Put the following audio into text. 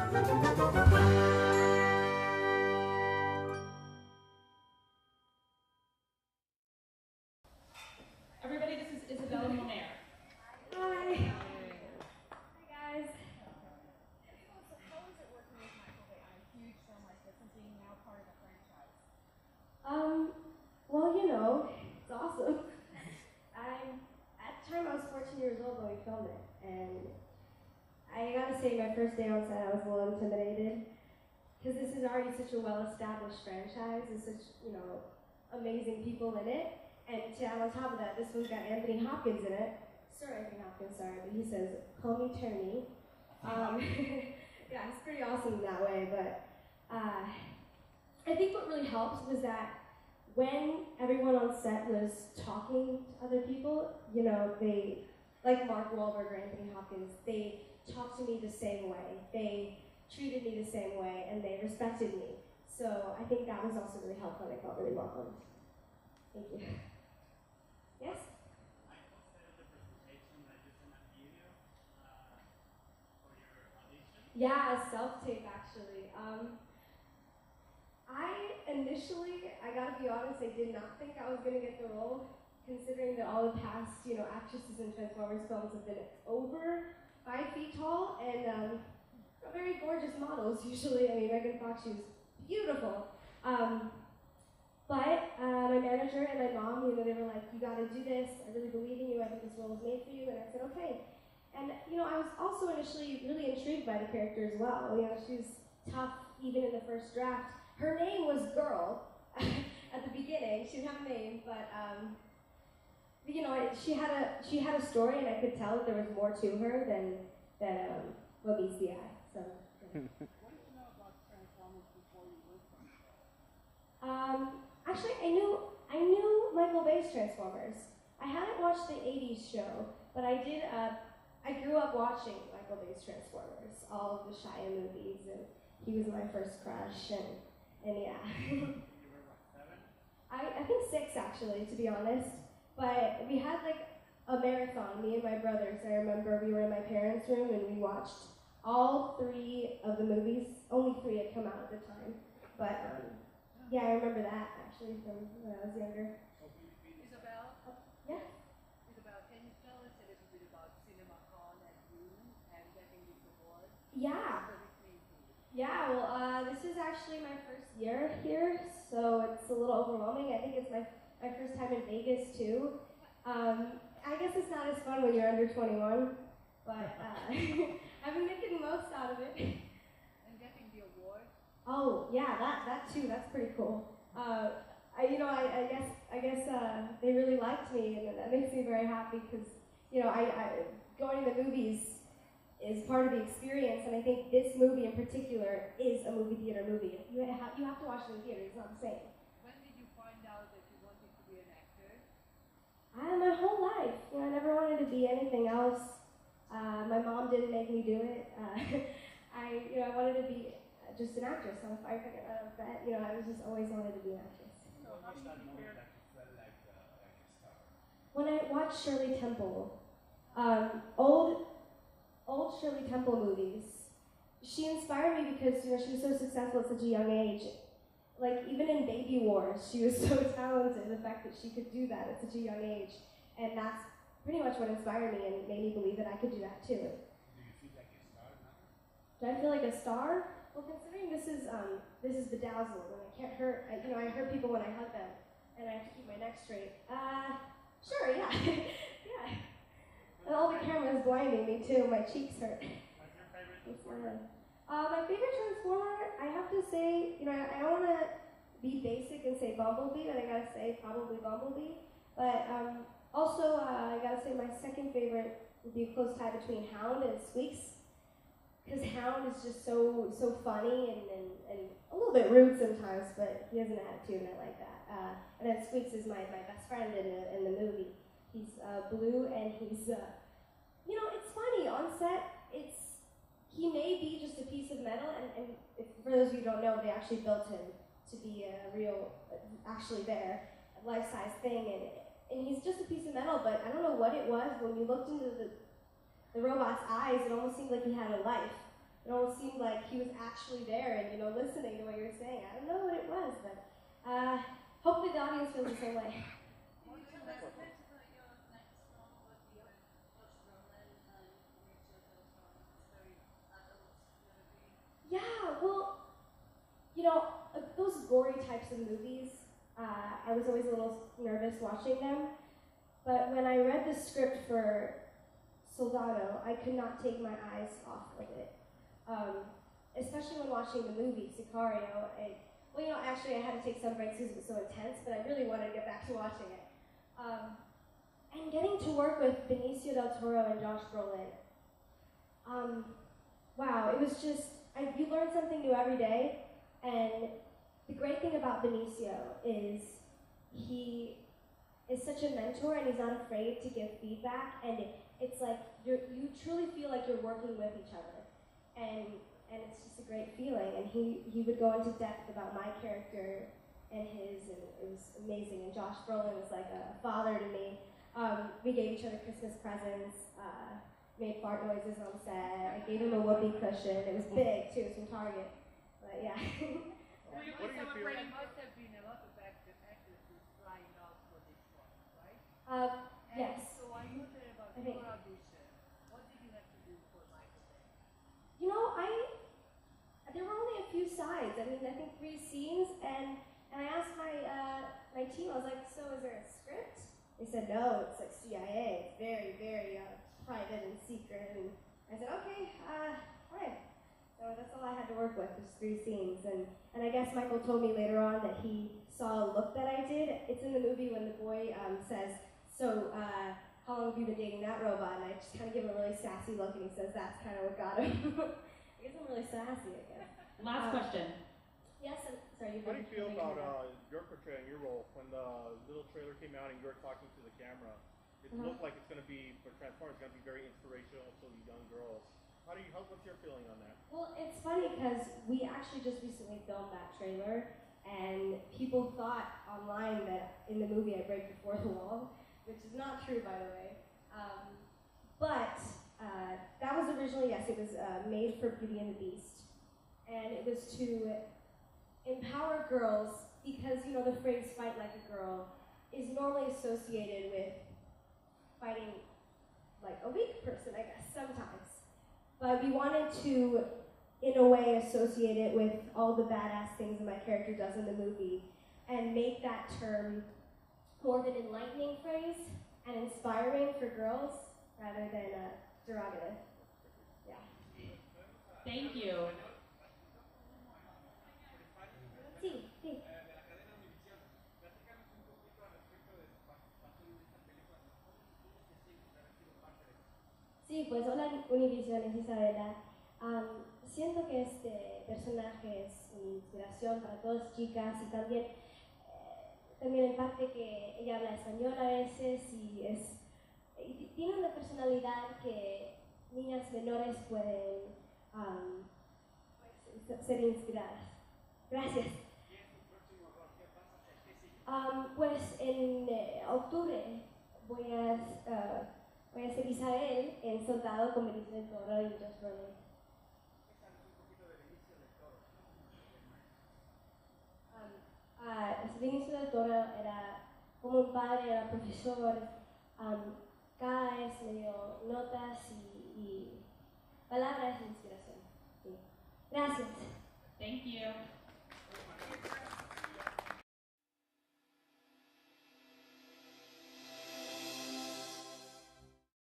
Everybody, this is Isabela Moner. Hi. Hi, guys. So how is it working with Michael Bay on a huge film like this and being now part of the franchise? Well, it's awesome. At the time I was 14 years old when we filmed it, and I gotta say my first day on set I was a little intimidated, because this is already such a well-established franchise, with such, amazing people in it, and to add on top of that, this one's got Anthony Hopkins in it. Sir Anthony Hopkins, sorry, but he says, "Call me Tony." Yeah, it's pretty awesome in that way, but I think what really helped was that when everyone on set was talking to other people, they, like Mark Wahlberg or Anthony Hopkins, they talked to me the same way. They treated me the same way, and they respected me. So I think that was also really helpful, and I felt really welcomed. Thank you. Yes? Yeah, a self-tape actually. I gotta be honest, I did not think I was gonna get the role, considering that all the past, actresses in Transformers films have been over 5 feet tall and very gorgeous models usually. I mean, Megan Fox, she was beautiful. But my manager and my mom, they were like, "You gotta do this. I really believe in you. I think this role is made for you." And I said, "Okay." And I was also initially really intrigued by the character as well. She was tough even in the first draft. Her name was Girl at the beginning. She didn't have a name, but she had a story, and I could tell that there was more to her than what meets the eye. So. What did you know about Transformers before you worked on it? Actually, I knew Michael Bay's Transformers. I hadn't watched the '80s show, but I did. I grew up watching Michael Bay's Transformers, all of the Shia movies, and he was my first crush, and yeah. You were what, 7? I think 6 actually, to be honest. But we had like a marathon, me and my brothers. I remember we were in my parents' room and we watched all 3 of the movies. Only 3 had come out at the time, but yeah, I remember that actually from when I was younger. Isabel? Yeah. Isabel, can you tell us a little bit about CinemaCon and June and getting this award? Yeah. What does it mean to you? Yeah, well, this is actually my first year here, so it's a little overwhelming. I think it's my first time in Vegas too. I guess it's not as fun when you're under 21, but I've been making the most out of it. And getting the award? Oh yeah, that too. That's pretty cool. I guess they really liked me, and that makes me very happy because I going to the movies is part of the experience, and I think this movie in particular is a movie theater movie. You have to watch it in theater. It's not the same. When did you find out that you wanted to be an actor? My whole life. I never wanted to be anything else. My mom didn't make me do it. I wanted to be just an actress. I'm a firefighter. I was just always wanted to be an actress. So how do you prepare? When I watched Shirley Temple, old Shirley Temple movies, she inspired me because she was so successful at such a young age. Like even in Baby Wars, she was so talented. The fact that she could do that at such a young age, and that's pretty much what inspired me and made me believe that I could do that too. Do you feel like a star now? Do I feel like a star? Well, considering this is bedazzled, and I can't hurt. I hurt people when I hug them, and I have to keep my neck straight. Sure, yeah, yeah. And all the cameras blinding me too. My cheeks hurt. What's your favorite Transformer? My favorite Transformer, I have to say, I don't want to be basic and say Bumblebee, but I gotta say probably Bumblebee. But also, I gotta say my second favorite would be a close tie between Hound and Squeaks, because Hound is just so funny and a little bit rude sometimes, but he has an attitude, and I like that. And then Squeaks is my best friend in the movie. He's blue, and he's it's funny on set. He may be just a piece of metal, and if, for those of you who don't know, they actually built him to be a real, actually there, a life-size thing, and he's just a piece of metal, but I don't know what it was, when you looked into the robot's eyes, it almost seemed like he had a life. it almost seemed like he was actually there and, listening to what you were saying. I don't know what it was, but hopefully the audience feels the same way. Yeah, well, those gory types of movies, I was always a little nervous watching them. But when I read the script for Soldado, I could not take my eyes off of it. Especially when watching the movie, Sicario. Actually I had to take some breaks because it was so intense, but I really wanted to get back to watching it. And getting to work with Benicio del Toro and Josh Brolin. Wow, it was just, you learn something new every day, and the great thing about Benicio is he is such a mentor and he's not afraid to give feedback, and it's like you truly feel like you're working with each other, and it's just a great feeling. And he would go into depth about my character and his, and it was amazing. And Josh Brolin was like a father to me. We gave each other Christmas presents, made fart noises on set. I gave him a whoopee cushion. It was big too, it was from Target, but yeah. What do you feel? There must have been a lot of actresses trying out for this one, right? Yes. So I wonder about I think- your audition. What did you have to do for Michael Bay? There were only a few sides. I think 3 scenes, and I asked my team, I was like, so is there a script? They said, no, it's like CIA. It's very, very private and secret. And I said, okay, fine. So that's all I had to work with, was 3 scenes. And I guess Michael told me later on that he saw a look that I did. It's in the movie when the boy says, so how long have you been dating that robot? And I just kind of give him a really sassy look, and he says, that's kind of what got him. I guess I'm really sassy, I guess. Last question. Yes, sorry. How do you feel about your portrayal, your role, when the little trailer came out and you're talking to the camera? It looked like it's going to be, for Transformers, it's going to be very inspirational to young girls. What's your feeling on that? Well, it's funny because we actually just recently filmed that trailer, and people thought online that in the movie I break the fourth wall, which is not true, by the way. But that was originally, yes, it was made for Beauty and the Beast, and it was to empower girls, because the phrase "fight like a girl" is normally associated with fighting like a weak person, I guess, sometimes. But we wanted to, in a way, associate it with all the badass things that my character does in the movie, and make that term more of an enlightening phrase and inspiring for girls rather than derogative. Yeah. Thank you. Sí, sí. Sí, pues hola Univision, es Isabela. Siento que este personaje es una inspiración para todas las chicas, y también el parte que ella habla español a veces y tiene una personalidad que niñas menores pueden ser inspiradas. Gracias. Pues en octubre voy a ser Isabel en Soldado con Benicio del Toro y Josh Brolin. Benicio del Toro era como un padre, era profesor. Cada vez me dio notas y palabras de inspiración. Sí. Gracias. Thank you.